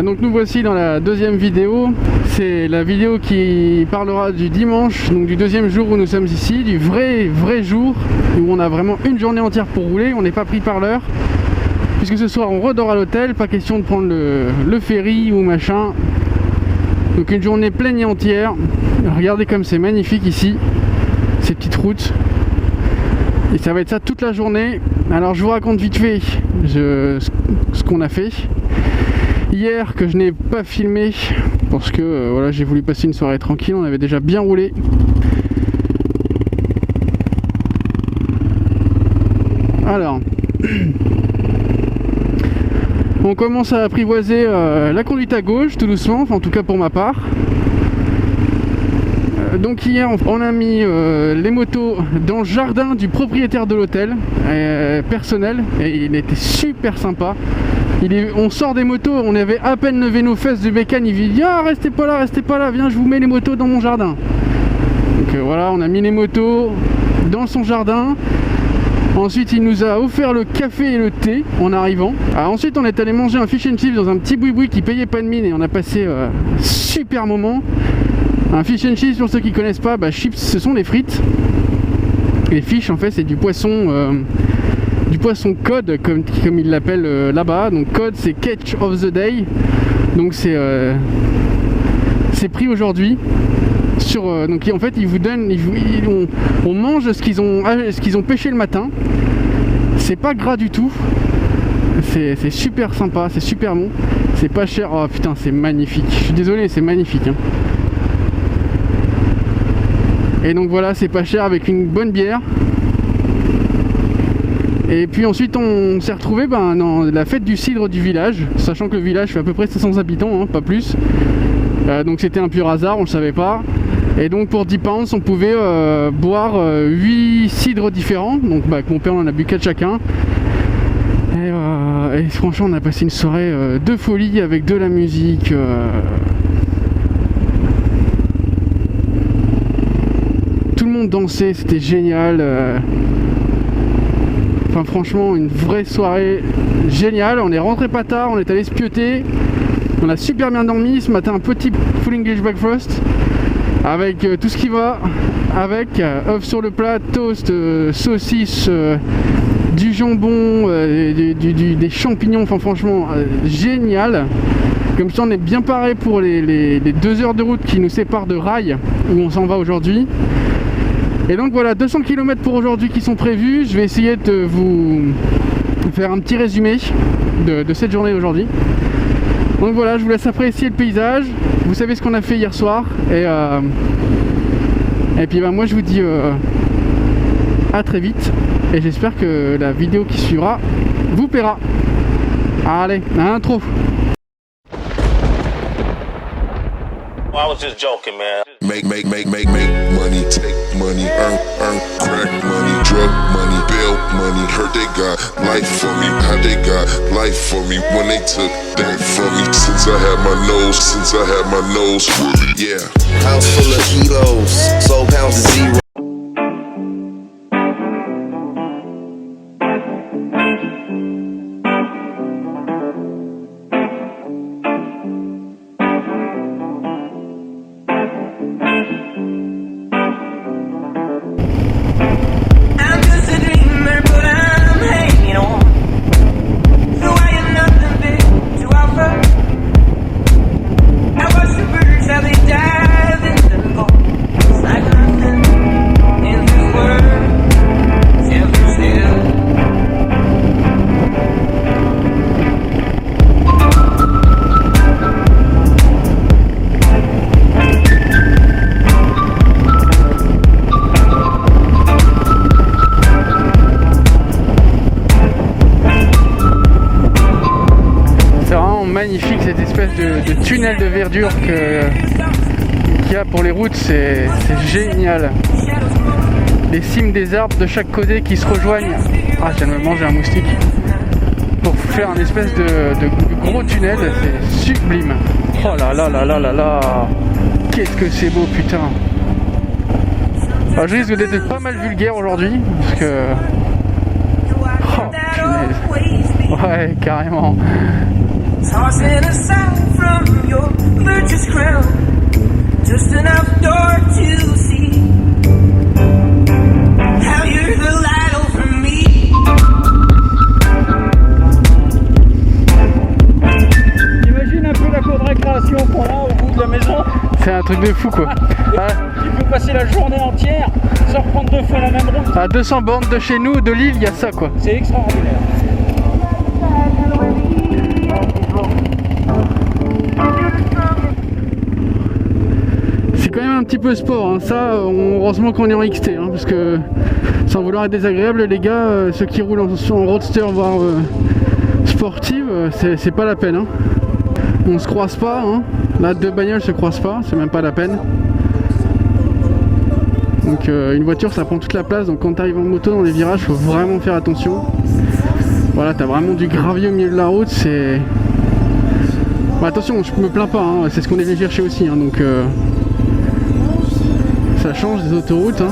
Donc nous voici dans la deuxième vidéo. C'est la vidéo qui parlera du dimanche, donc du deuxième jour où nous sommes ici, du vrai jour où on a vraiment une journée entière pour rouler, on n'est pas pris par l'heure. Puisque ce soir on redort à l'hôtel, pas question de prendre le ferry ou machin. Donc une journée pleine et entière. Regardez comme c'est magnifique ici, ces petites routes. Et ça va être ça toute la journée. Alors je vous raconte vite fait ce qu'on a fait. Hier que je n'ai pas filmé parce que voilà, j'ai voulu passer une soirée tranquille, on avait déjà bien roulé. Alors on commence à apprivoiser la conduite à gauche tout doucement, enfin, en tout cas pour ma part. Donc hier on a mis les motos dans le jardin du propriétaire de l'hôtel personnel et il était super sympa. On sort des motos, on avait à peine levé nos fesses du bécane, il dit ah restez pas là, viens je vous mets les motos dans mon jardin. Donc voilà, on a mis les motos dans son jardin. Ensuite il nous a offert le café et le thé en arrivant. Alors, ensuite on est allé manger un fish and chips dans un petit boui-boui qui payait pas de mine et on a passé super moment. Un fish and chips, pour ceux qui connaissent pas, chips ce sont des frites. Et fish en fait c'est du poisson cod comme ils l'appellent là-bas. Donc cod c'est catch of the day. Donc c'est pris aujourd'hui. Donc en fait ils vous donnent, on mange ce qu'ils ont pêché le matin. C'est pas gras du tout. C'est super sympa, c'est super bon. C'est pas cher. Oh putain c'est magnifique. Je suis désolé, c'est magnifique. Et donc voilà, c'est pas cher avec une bonne bière. Et puis ensuite on s'est retrouvé dans la fête du cidre du village, sachant que le village fait à peu près 700 habitants, pas plus. Donc c'était un pur hasard, on le savait pas. Et donc pour 10 pounds on pouvait boire 8 cidres différents. Donc avec mon père on en a bu 4 chacun. Et franchement on a passé une soirée de folie avec de la musique. Tout le monde dansait, c'était génial. Enfin franchement une vraie soirée géniale. On est rentré pas tard, on est allé se pioter. On a super bien dormi ce matin, un petit full English breakfast avec tout ce qui va avec œufs sur le plat, toast, saucisses, du jambon, des champignons. Enfin franchement génial. Comme ça on est bien paré pour les 2 heures de route qui nous séparent de Rail où on s'en va aujourd'hui. Et donc voilà, 200 km pour aujourd'hui qui sont prévus. Je vais essayer de vous faire un petit résumé de cette journée d'aujourd'hui. Donc voilà, je vous laisse apprécier le paysage. Vous savez ce qu'on a fait hier soir. Et puis moi je vous dis à très vite. Et j'espère que la vidéo qui suivra vous plaira. Allez, intro. I was just joking, man. Make money, take money, earn crack money, drug money, bail money. Heard they got life for me, how they got life for me when they took that from me. Since I had my nose fully, yeah. House full of kilos, sold pounds to zero. Magnifique cette espèce de tunnel de verdure qu'il y a pour les routes, c'est génial. Les cimes des arbres de chaque côté qui se rejoignent. Ah, je viens de me manger un moustique. Pour faire un espèce de gros tunnel, c'est sublime. Oh là là là là là là. Qu'est-ce que c'est beau, putain. Alors, je risque d'être pas mal vulgaire aujourd'hui parce que... Oh, punaise. Ouais, carrément. tossing aside from your virtuous crown, just an outdoor to see how you're the light over me. Imagine un peu la cour de récréation qu'on a au bout de la maison. C'est un truc de fou quoi. Tu peux passer la journée entière sans reprendre 2 fois la même route. À 200 bornes de chez nous, de Lille, il y a ça quoi. C'est extraordinaire. C'est quand même un petit peu sport, hein. Ça, heureusement qu'on est en XT, hein, parce que sans vouloir être désagréable, les gars, ceux qui roulent en roadster, voire sportive, c'est pas la peine. Hein. On se croise pas, hein. Là, 2 bagnoles se croisent pas, c'est même pas la peine. Donc une voiture, ça prend toute la place, donc quand tu arrives en moto dans les virages, faut vraiment faire attention. Voilà, t'as vraiment du gravier au milieu de la route, c'est... Bon, attention, je me plains pas, hein. C'est ce qu'on est venu chercher aussi, hein, donc... Ça change des autoroutes, hein.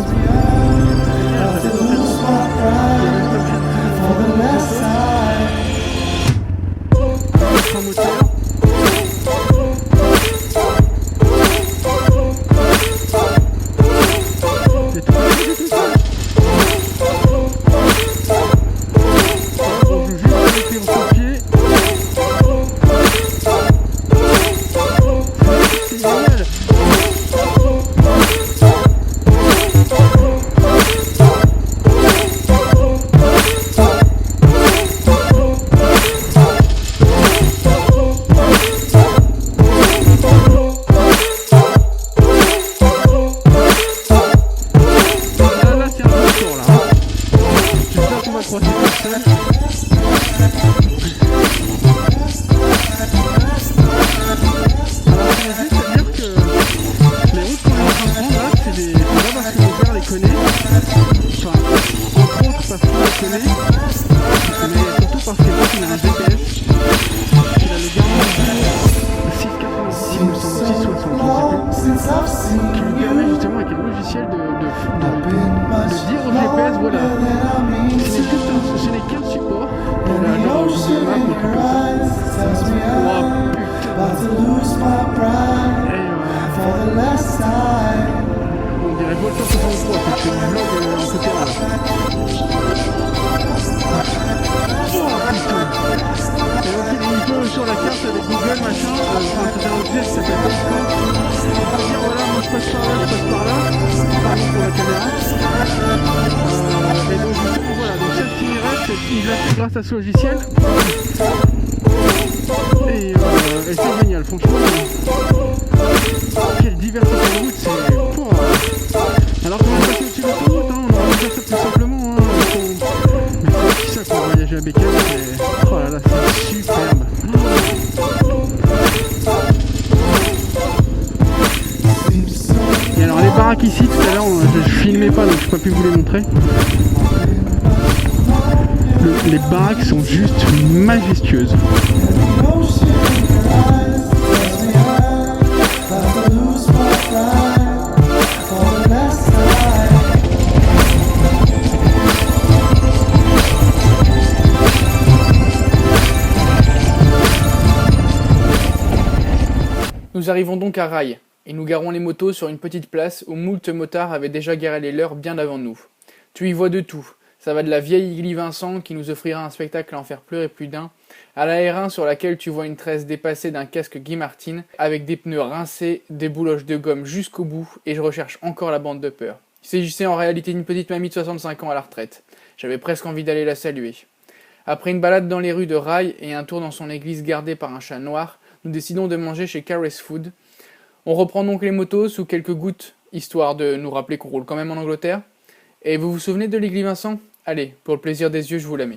Sur la carte avec Google machin, c'est un objet qui s'appelle Basecamp. On peut dire voilà, moi je passe par là, pardon pour la caméra. Et donc justement voilà, donc cet itinéraire, il l'a fait grâce à ce logiciel. Et c'est génial, franchement. Quelle diversité de route, c'est... Alors qu'on est passé au-dessus de l'autoroute, hein, on aurait pu faire ça plus simplement. Hein, mais c'est aussi ça pour voyager à Bécane, c'est... Oh là là, c'est superbe. Et alors les baraques ici, tout à l'heure, je filmais pas donc je n'ai pas pu vous les montrer. Les baraques sont juste majestueuses. Nous arrivons donc à Rail, et nous garons les motos sur une petite place où moult motards avaient déjà garé les leurs bien avant nous. Tu y vois de tout, ça va de la vieille Igli Vincent qui nous offrira un spectacle à en faire pleurer plus d'un, à la R1 sur laquelle tu vois une tresse dépassée d'un casque Guy Martin, avec des pneus rincés, des bouloches de gomme jusqu'au bout, et je recherche encore la bande de peur. Il s'agissait en réalité d'une petite mamie de 65 ans à la retraite. J'avais presque envie d'aller la saluer. Après une balade dans les rues de Rail et un tour dans son église gardée par un chat noir, nous décidons de manger chez Caress Food. On reprend donc les motos sous quelques gouttes, histoire de nous rappeler qu'on roule quand même en Angleterre. Et vous vous souvenez de l'Igli Vincent ? Allez, pour le plaisir des yeux, je vous la mets.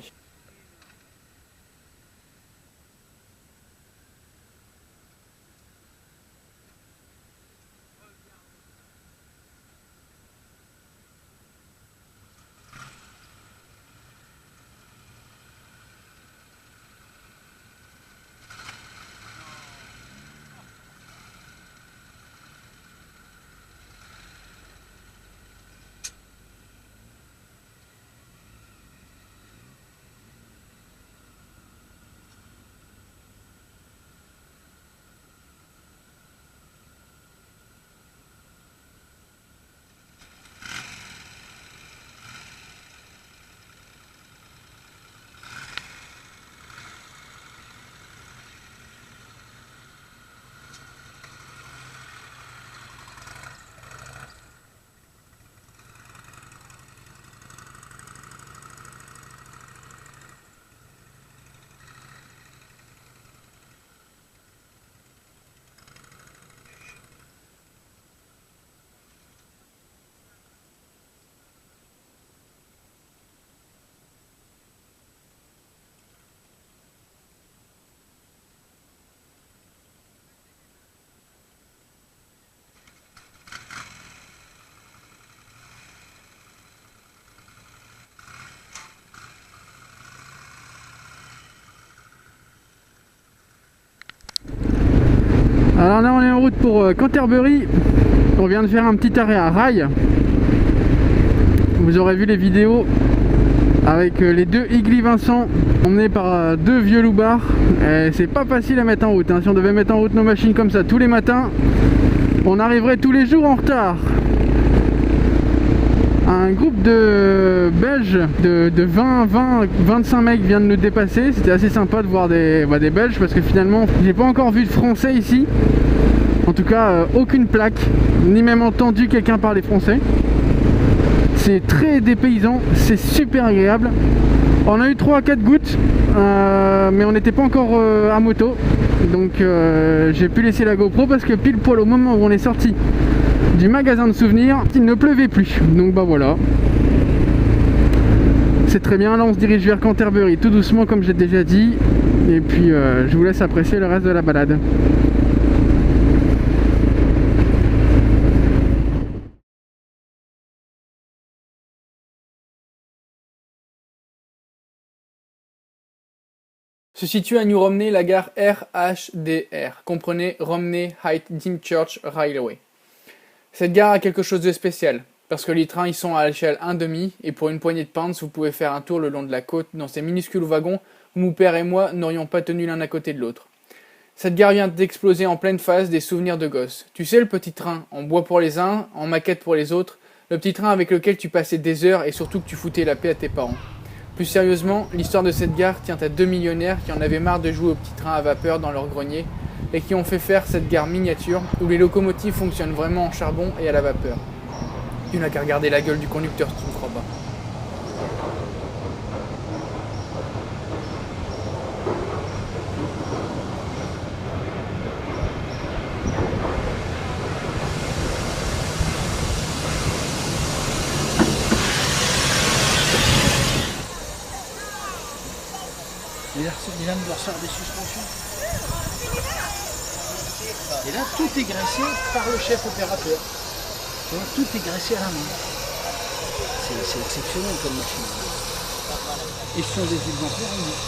Alors là on est en route pour Canterbury. On vient de faire un petit arrêt à Rye. Vous aurez vu les vidéos avec les deux Igli Vincent emmenés par deux vieux loupards. C'est pas facile à mettre en route, hein. Si on devait mettre en route nos machines comme ça tous les matins, on arriverait tous les jours en retard. Un groupe de Belges de 25 mecs vient de nous dépasser. C'était assez sympa de voir des Belges parce que finalement j'ai pas encore vu de français ici. En tout cas aucune plaque, ni même entendu quelqu'un parler français. C'est très dépaysant, c'est super agréable. On a eu 3 à 4 gouttes, mais on n'était pas encore à moto. Donc j'ai pu laisser la GoPro parce que pile poil au moment où on est sorti du magasin de souvenirs, il ne pleuvait plus. Donc bah voilà. C'est très bien, là on se dirige vers Canterbury tout doucement comme j'ai déjà dit. Et puis je vous laisse apprécier le reste de la balade. Se situe à New Romney la gare RHDR, comprenez Romney Heights Dymchurch Railway. Cette gare a quelque chose de spécial, parce que les trains y sont à l'échelle 1,5 et pour une poignée de pence vous pouvez faire un tour le long de la côte dans ces minuscules wagons où mon père et moi n'aurions pas tenu l'un à côté de l'autre. Cette gare vient d'exploser en pleine face des souvenirs de gosse. Tu sais, le petit train, en bois pour les uns, en maquette pour les autres, le petit train avec lequel tu passais des heures et surtout que tu foutais la paix à tes parents. Plus sérieusement, l'histoire de cette gare tient à 2 millionnaires qui en avaient marre de jouer au petit train à vapeur dans leur grenier et qui ont fait faire cette gare miniature où les locomotives fonctionnent vraiment en charbon et à la vapeur. Tu n'as qu'à regarder la gueule du conducteur si tu ne crois pas. Il vient de leur sortir des suspensions. Et là, tout est graissé par le chef opérateur. Tu vois, tout est graissé à la main. C'est exceptionnel comme machine. Et ce sont des exemplaires uniques.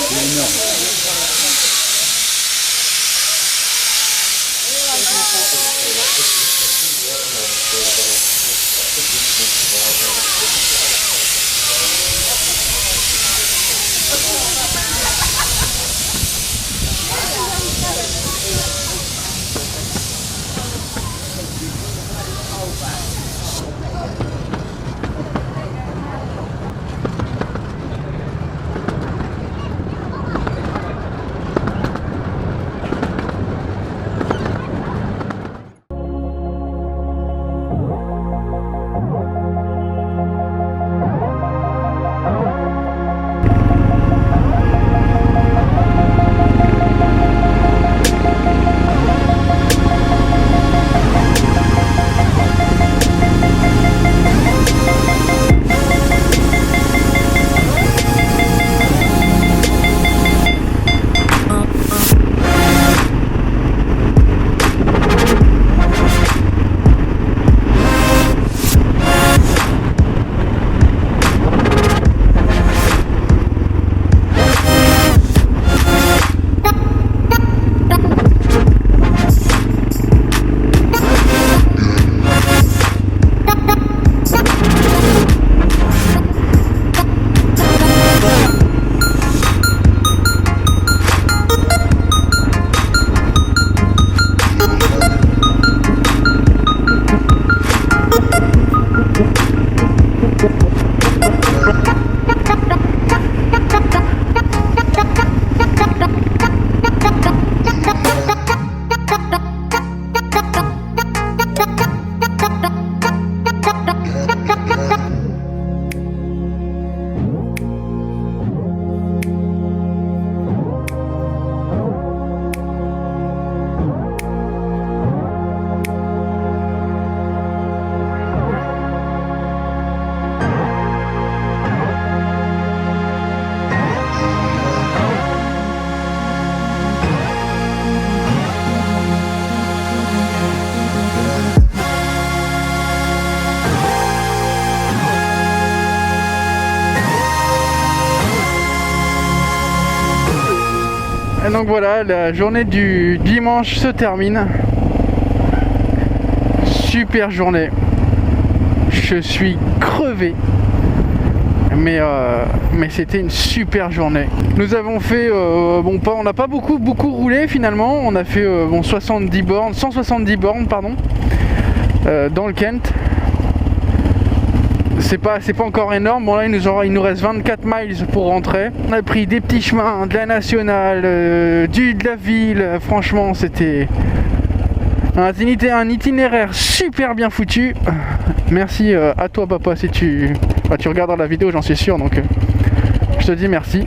C'est énorme. Donc voilà, la journée du dimanche se termine. Super journée. Je suis crevé. Mais c'était une super journée. Nous avons fait, on n'a pas beaucoup roulé finalement. On a fait 170 bornes pardon, dans le Kent. C'est pas encore énorme. Bon là il nous reste 24 miles pour rentrer. On a pris des petits chemins, de la nationale, de la ville. Franchement c'était un itinéraire super bien foutu. Merci à toi papa si tu regarderas la vidéo, j'en suis sûr, donc je te dis merci.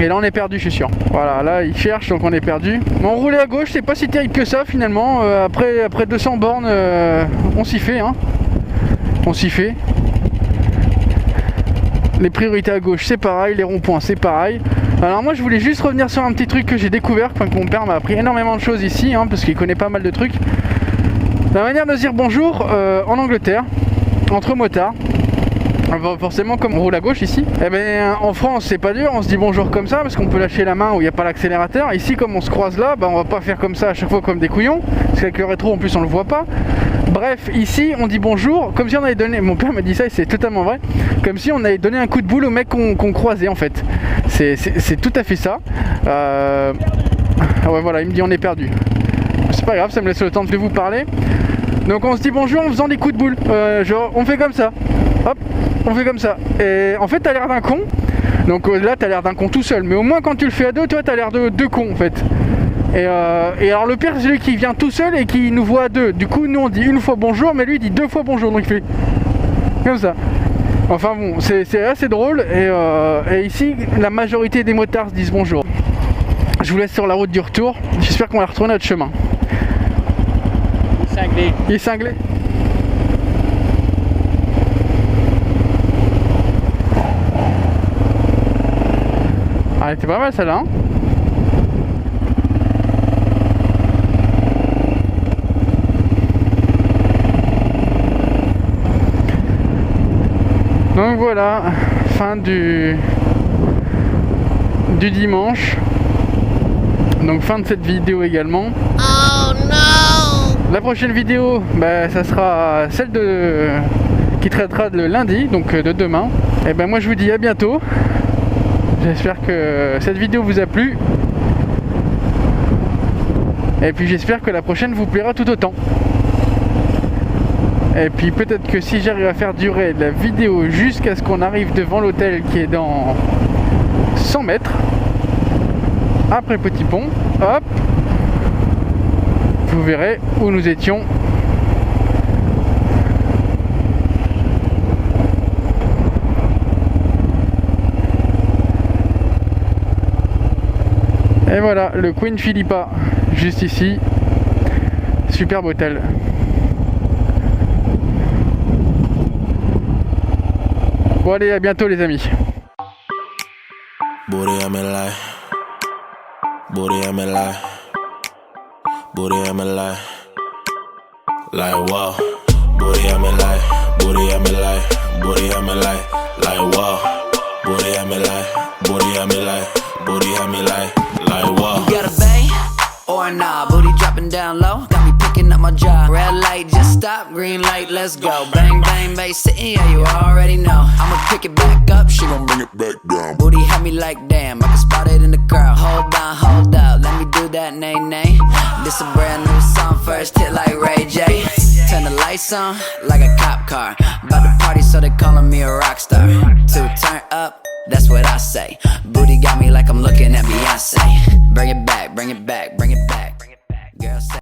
Et là on est perdu, je suis sûr. Voilà, là il cherche, donc on est perdu. Mais on roulait à gauche, c'est pas si terrible que ça finalement. Après 200 bornes, on s'y fait hein. On s'y fait. Les priorités à gauche c'est pareil, les ronds-points c'est pareil. Alors moi je voulais juste revenir sur un petit truc que j'ai découvert, que mon père m'a appris énormément de choses ici hein, parce qu'il connaît pas mal de trucs. La manière de dire bonjour en Angleterre, entre motards, forcément comme on roule à gauche ici, eh ben, en France c'est pas dur, on se dit bonjour comme ça parce qu'on peut lâcher la main où il n'y a pas l'accélérateur. Ici comme on se croise là, on va pas faire comme ça à chaque fois comme des couillons, parce qu'avec le rétro en plus on le voit pas. Bref, ici on dit bonjour comme si on avait donné, mon père m'a dit ça et c'est totalement vrai, comme si on avait donné un coup de boule au mec qu'on croisait en fait. C'est tout à fait ça. Ouais voilà, il me dit on est perdu. C'est pas grave, ça me laisse le temps de vous parler. Donc on se dit bonjour en faisant des coups de boule, genre on fait comme ça, hop, on fait comme ça. Et en fait t'as l'air d'un con, donc là t'as l'air d'un con tout seul, mais au moins quand tu le fais à deux, toi t'as l'air de deux cons en fait. Et alors le pire c'est celui qui vient tout seul et qui nous voit à deux. Du coup nous on dit une fois bonjour, mais lui il dit deux fois bonjour, donc il fait comme ça. Enfin bon, c'est assez drôle et ici la majorité des motards se disent bonjour. Je vous laisse sur la route du retour, j'espère qu'on va retourner notre chemin. Cinglé. Il est cinglé. Ah, elle était pas mal celle-là hein. Donc voilà, fin du dimanche. Donc fin de cette vidéo également. Oh no! La prochaine vidéo, ça sera celle qui traitera le lundi, donc de demain. Et moi je vous dis à bientôt. J'espère que cette vidéo vous a plu. Et puis j'espère que la prochaine vous plaira tout autant. Et puis peut-être que si j'arrive à faire durer la vidéo jusqu'à ce qu'on arrive devant l'hôtel qui est dans 100 mètres, après le petit pont, hop, vous verrez où nous étions. Et voilà, le Queen Philippa, juste ici. Superbe hôtel. Bon allez, à bientôt les amis. Booty, I'm in lie. Booty, I'm in lie. Booty, I'm in lie. Like wow. Booty, I'm in lie. Booty, I'm in lie. Booty, I'm in lie. Like wow. Booty, I'm in lie. Booty, I'm in lie. Booty, I'm in lie. Like wow. You got a bang or nah? Booty dropping down low, got me picking up my jaw. Red light, just stop. Green light, let's go. Bang bang, bass sitting, yeah, you already know. I'ma pick it back up, she gon' bring it back down. Booty had me like damn, I can spot it in the crowd. Hold on, hold up, let me do that nay nay. This a brand new song, first hit like Ray J. Turn the lights on like a cop car. About to party, so they calling me a rock star. To turn up, that's what I say. Booty got me like I'm looking at Beyonce. Bring it back, bring it back, bring it back. Girl, say